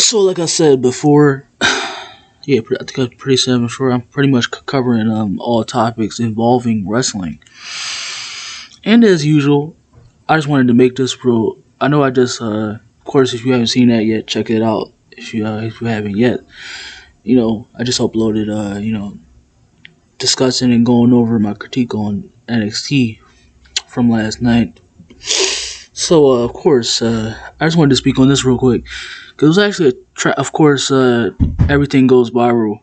So, like I said before, yeah, I think I pretty said before. I'm pretty much covering all topics involving wrestling. And as usual, I just wanted to make this real. I know I just, of course, if you haven't seen that yet, check it out. If you haven't yet, I just uploaded, discussing and going over my critique on NXT from last night. So, of course, I just wanted to speak on this real quick. Because it was actually of course, everything goes viral.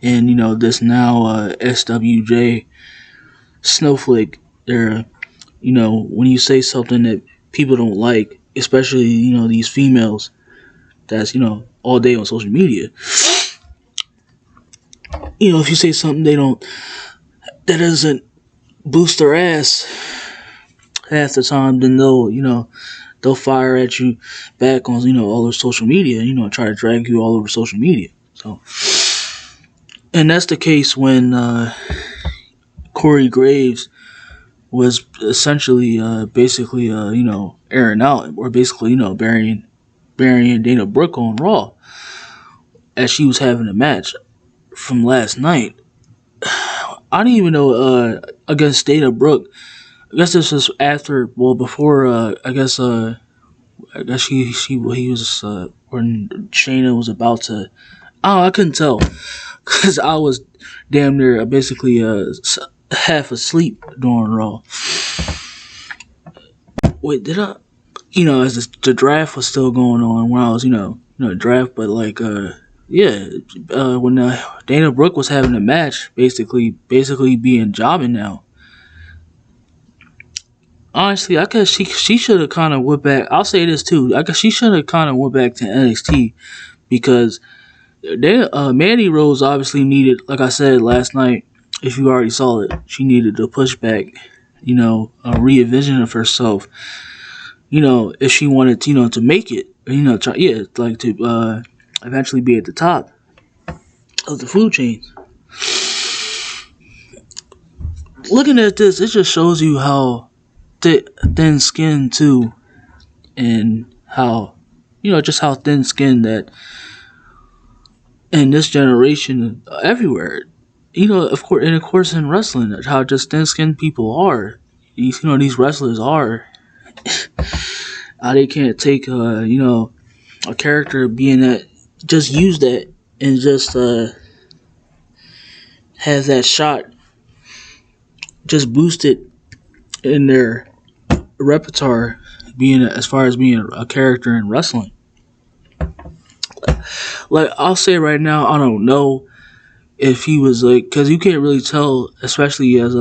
And, this now SWJ snowflake era, when you say something that people don't like, especially, these females that's, all day on social media. If you say something that doesn't boost their ass half the time, then they'll fire at you back on, all over social media, try to drag you all over social media. So, and that's the case when Corey Graves was essentially, basically, airing out, or basically, burying Dana Brooke on Raw as she was having a match from last night. I didn't even know against Dana Brooke. I guess this was after, before. I guess he was when Shayna was about to. Oh, I couldn't tell because I was damn near basically half asleep during Raw. Wait, did I? As the draft was still going on when I was, draft, but like, when Dana Brooke was having a match, basically being jobbing now. Honestly, I guess she should have kind of went back. I'll say this too. I guess she should have kind of went back to NXT because Mandy Rose obviously needed, like I said last night, if you already saw it, she needed to push back, a re-envision of herself. If she wanted, to make it, to eventually be at the top of the food chain. Looking at this, it just shows you how thin skin too, and how, just how thin skin that in this generation everywhere, of course in wrestling, how just thin skinned people are. These wrestlers are. How they can't take a character being that, just use that and just have that shot just boosted in their repertoire, being as far as being a character in wrestling. Like, I'll say right now, I don't know if he was like, because you can't really tell, especially as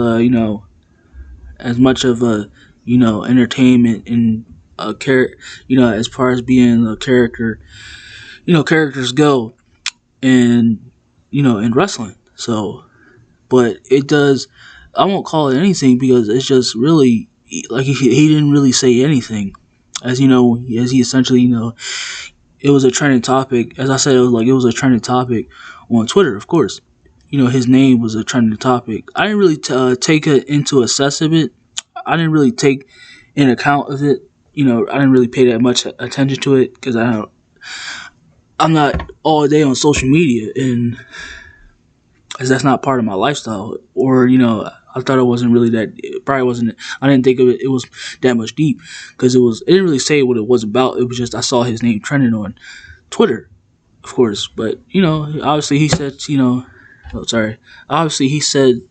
as much of a entertainment and a character, as far as being a character, characters go, and in wrestling. So, but it does. I won't call it anything because it's just really like he didn't really say anything, as as he essentially it was a trending topic. As I said, it was a trending topic on Twitter, of course. His name was a trending topic. I didn't really take it into assess of it. I didn't really take in account of it. I didn't really pay that much attention to it because I'm not all day on social media, and as that's not part of my lifestyle. Or I thought it wasn't really that. It probably wasn't. I didn't think of it. It was that much deep because it didn't really say what it was about. It was just I saw his name trending on Twitter, of course. But obviously he said, Obviously he said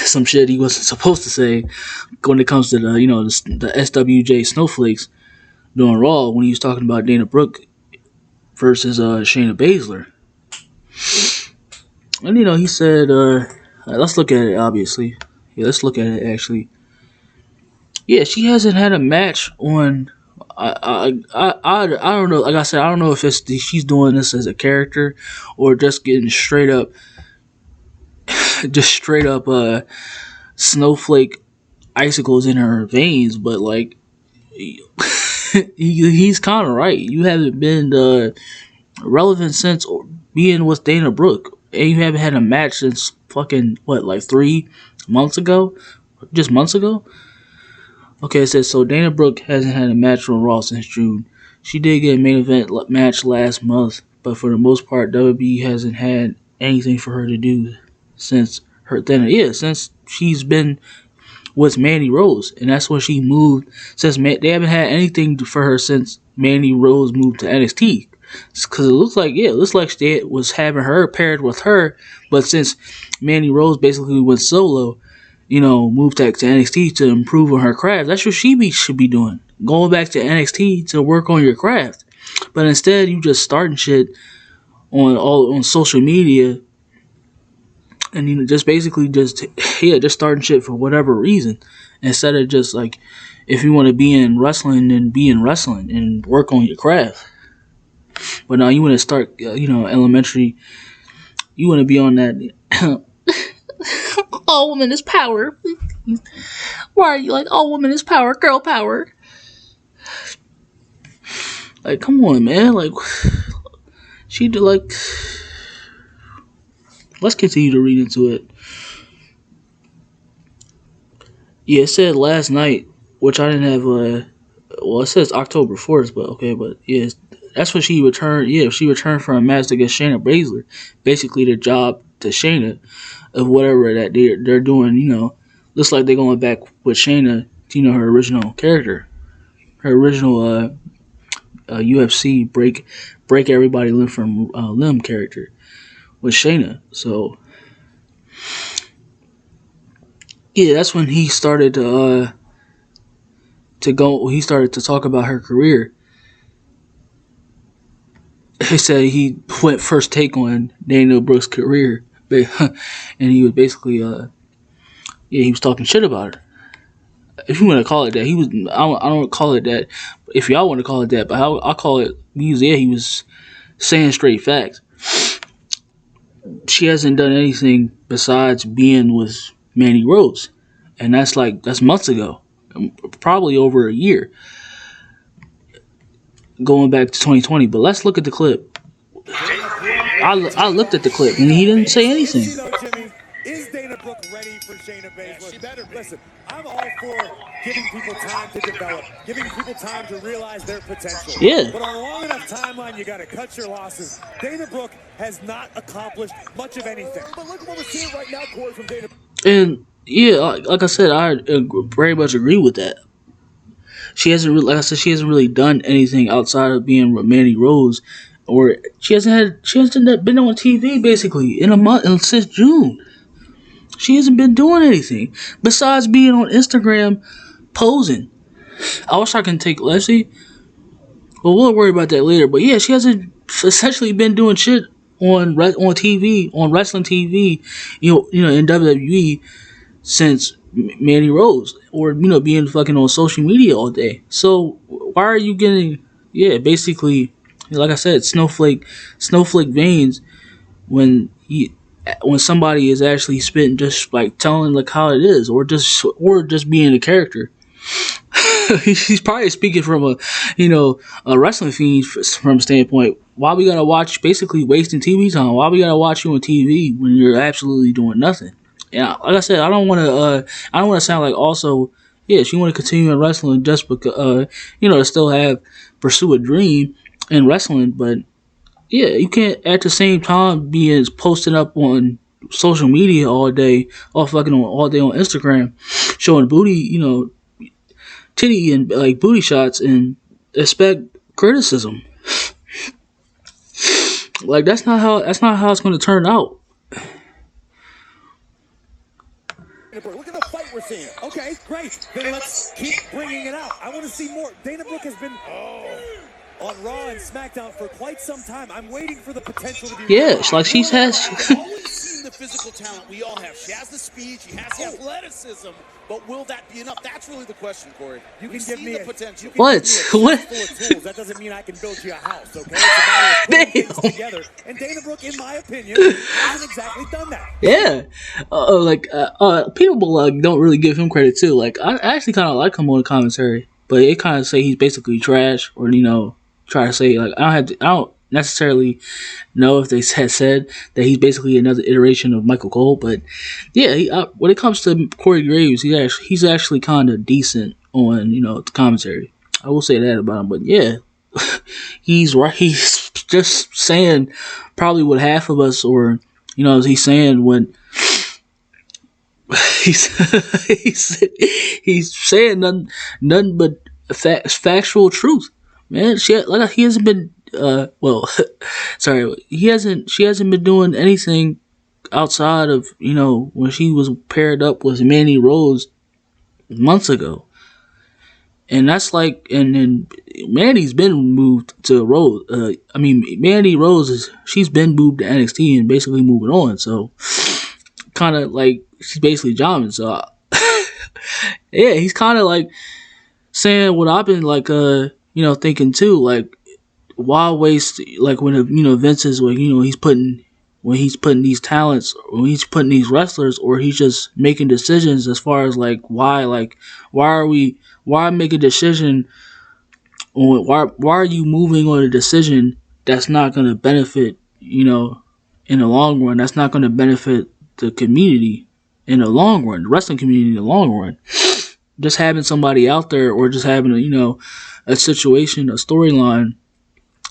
some shit he wasn't supposed to say when it comes to the SWJ snowflakes during Raw, when he was talking about Dana Brooke versus Shayna Baszler. And he said, let's look at it. Obviously, yeah, let's look at it. Actually, yeah, she hasn't had a match on. I don't know. Like I said, I don't know if she's doing this as a character or just getting straight up snowflake icicles in her veins. But like, he's kind of right. You haven't been relevant since being with Dana Brooke, and you haven't had a match since fucking 3 months ago, just months ago. Okay, it says so. Dana Brooke hasn't had a match on Raw since June She did get a main event match last month, but for the most part, WWE hasn't had anything for her to do since her then. Yeah, since she's been with Mandy Rose, and that's when she moved. Since they haven't had anything for her since Mandy Rose moved to NXT. Because it looks like they was having her paired with her, but since Mandy Rose basically went solo, moved back to NXT to improve on her craft. That's what should be doing. Going back to NXT to work on your craft. But instead, you just starting shit on social media, and just basically just starting shit for whatever reason, instead of just like, if you want to be in wrestling, then be in wrestling and work on your craft. But now you want to start, elementary. You want to be on that. All woman is power. Why are you like all woman is power, girl power? Like, come on, man. Like, she did like. Let's continue to read into it. Yeah, it said last night, which I didn't have. Well, it says October 4th, but okay, but yeah, that's when she returned. Yeah, she returned from a match against Shayna Baszler, basically the job to Shayna of whatever that they're doing. Looks like they're going back with Shayna to her original character, her original UFC break everybody limb from limb character with Shayna. So yeah, that's when he started to go. He started to talk about her career. He said he went first take on Daniel Brooks' career, and he was basically he was talking shit about her. If you want to call it that, he was. I don't call it that. If y'all want to call it that, but I'll call it. He was saying straight facts. She hasn't done anything besides being with Mandy Rose, and that's months ago, probably over a year, going back to 2020. But let's look at the clip. I looked at the clip and he didn't say anything. Is Dana Brooke ready for Shayna Baszler? She better. Listen, I'm all for giving people time to develop, giving people time to realize their potential. Yeah. But on a long enough timeline, you got to cut your losses. Dana Brooke has not accomplished much of anything. But look at what we're seeing right now, Corey, from Dana. And yeah, like I said, I very much agree with that. She hasn't really done anything outside of being with Mandy Rose, or she hasn't been on TV basically in a month since June. She hasn't been doing anything besides being on Instagram posing. I wish I can take Leslie. Well, we'll worry about that later. But yeah, she hasn't essentially been doing shit on TV, on wrestling TV, in WWE since Mandy Rose, or being fucking on social media all day. So why are you getting basically, like I said, snowflake veins when somebody is actually spitting, just like telling like how it is, or just being a character. He's probably speaking from a wrestling fiend from a standpoint. Why we gotta watch, basically wasting TV time? Why we gotta watch you on TV when you're absolutely doing nothing? Yeah, like I said, I don't want to sound like also, yeah, she want to continue in wrestling just because to still pursue a dream in wrestling, but yeah, you can't at the same time be posting up on social media all day, all day on Instagram, showing booty, titty and like booty shots, and expect criticism. Like that's not how it's going to turn out. Look at the fight we're seeing. Okay, great. Then let's keep bringing it out. I want to see more. Dana Brooke has been on Raw and SmackDown for quite some time. I'm waiting for the potential to be. Yeah, it's like she's always seen the physical talent we all have. She has the speed, she has the athleticism, but will that be enough? That's really the question, Corey. You can give me the potential. What? Full of tools. That doesn't mean I can build you a house, okay? It's a matter of putting things together. And Dana Brooke, in my opinion, hasn't exactly done that. Yeah, people don't really give him credit too. Like I actually kind of like him on the commentary, but it kind of say he's basically trash, or try to say like I don't necessarily know if they had said that he's basically another iteration of Michael Cole, but yeah, when it comes to Corey Graves, he's actually kind of decent on the commentary. I will say that about him, but yeah, he's right. He's just saying probably what half of us, or he's saying when he's he's saying nothing but factual truth, man. He hasn't been well, sorry, she hasn't been doing anything outside of when she was paired up with Manny Rose months ago. And that's like, and then Manny's been moved to Rose. Manny Rose she's been moved to NXT and basically moving on. So kind of like she's basically jobbing. So yeah, he's kind of like saying what I've been like, thinking too. Like, why waste, like when Vince is like, he's putting these talents, when he's putting these wrestlers, or he's just making decisions as far as why make a decision on why are you moving on a decision that's not going to benefit, in the long run, that's not going to benefit the community in the long run, the wrestling community in the long run. Just having somebody out there, or just having a situation, a storyline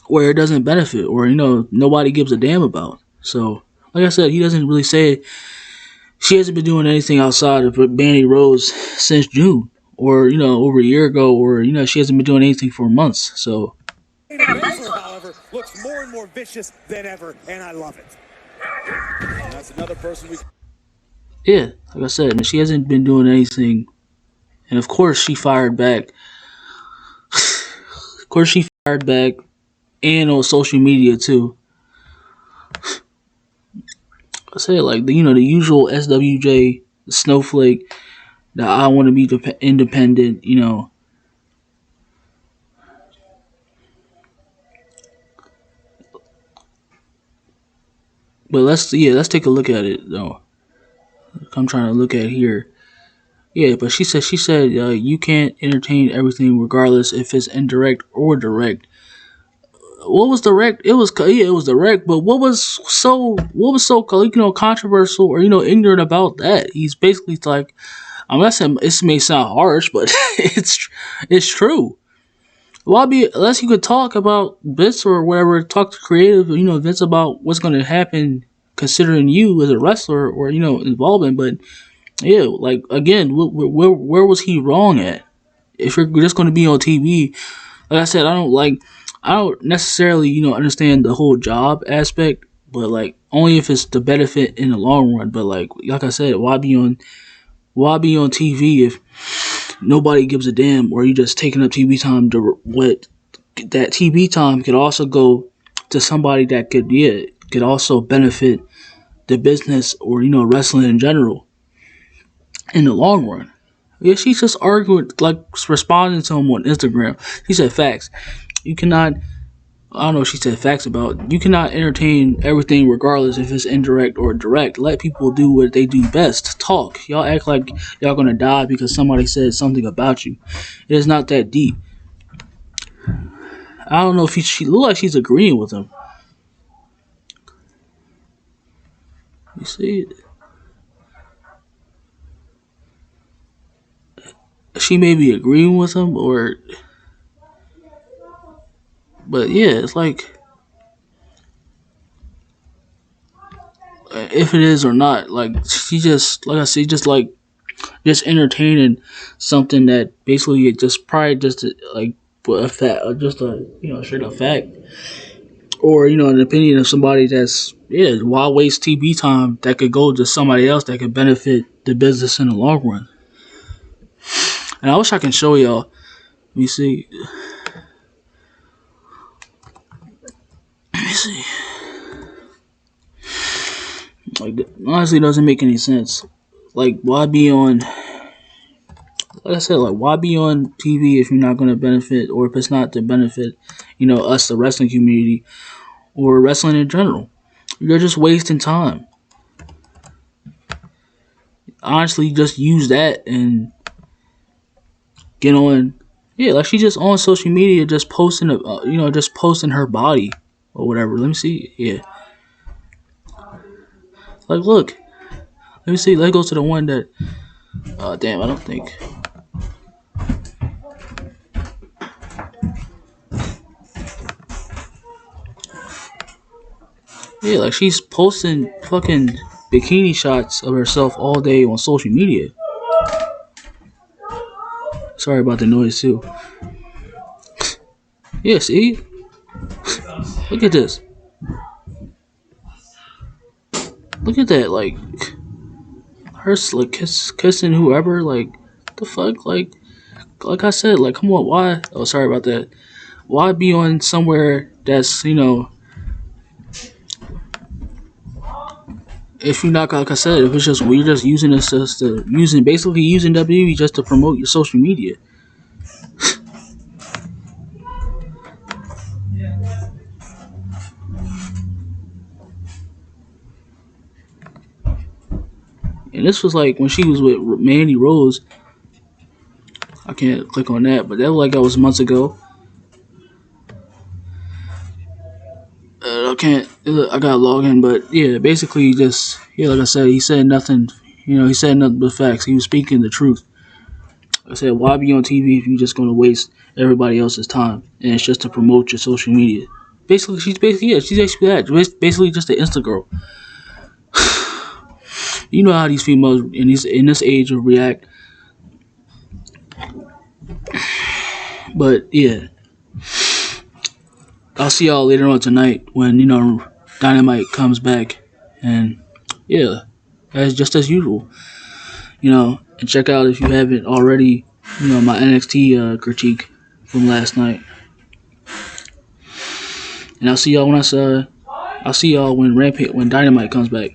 where it doesn't benefit, or nobody gives a damn about. So like I said, he doesn't really say, she hasn't been doing anything outside of Manny Rose since June, or over a year ago, or she hasn't been doing anything for months. So however, looks more and more vicious than ever, and I love it. And that's another person we. yeah, like I said, man, she hasn't been doing anything, and of course she fired back. Of course she fired back, and on social media too. I say like the usual SWJ snowflake that I want to be independent. But let's take a look at it though. I'm trying to look at here. Yeah, but she said you can't entertain everything regardless if it's indirect or direct. What was direct? It was direct, but what was so controversial or ignorant about that? He's basically like, I'm not saying this may sound harsh, but it's true. Well, unless you could talk about Vince or whatever, talk to creative, Vince about what's going to happen considering you as a wrestler or involvement. But yeah, like again, where was he wrong at? If you're just going to be on TV, like I said, I don't necessarily understand the whole job aspect, but like only if it's the benefit in the long run. But like I said, why be on TV if nobody gives a damn, or you just taking up TV time to what that TV time could also go to somebody that could also benefit the business or wrestling in general in the long run. Yeah, she's just arguing, like responding to him on Instagram. She said facts. You cannot, I don't know what she said facts about. You cannot entertain everything regardless if it's indirect or direct. Let people do what they do best. Talk. Y'all act like y'all gonna die because somebody said something about you. It is not that deep. I don't know if she look like she's agreeing with him. You see, she may be agreeing with him, but yeah, it's like if it is or not, like she just, like I said, just entertaining something that basically it just probably just like a fact, just a straight up fact, or an opinion of somebody that's why waste TV time that could go to somebody else that could benefit the business in the long run. And I wish I can show y'all. Let me see. Let me see. Like, honestly, it doesn't make any sense. Like, why be on? Like I said, like why be on TV if you're not going to benefit, or if it's not to benefit, us, the wrestling community, or wrestling in general? You're just wasting time. Honestly, just use that and get on. Yeah, like she's just on social media, just posting, just posting her body or whatever. Let me see. Yeah, like look. Let me see. Let's go to the one that. Damn, I don't think. Yeah, like she's posting fucking bikini shots of herself all day on social media. Sorry about the noise too. Yeah, see? Look at this. Look at that. Like her like kissing whoever. Like the fuck. Like I said. Like come on. Why? Oh, sorry about that. Why be on somewhere that's if you're not like I said, if it's just we're just using this as to using basically using WWE just to promote your social media. And this was like when she was with Mandy Rose. I can't click on that, but that was months ago. I can't. I gotta log in, but yeah, basically just yeah, like I said, he said nothing. He said nothing but facts. He was speaking the truth. I said, why be on TV if you're just gonna waste everybody else's time and it's just to promote your social media? Basically, she's basically that. Basically, just an Insta girl. You know how these females in this age will react. But yeah, I'll see y'all later on tonight when Dynamite comes back, and yeah, as just as usual, and check out if you haven't already, my NXT critique from last night, and I'll see y'all when Dynamite comes back.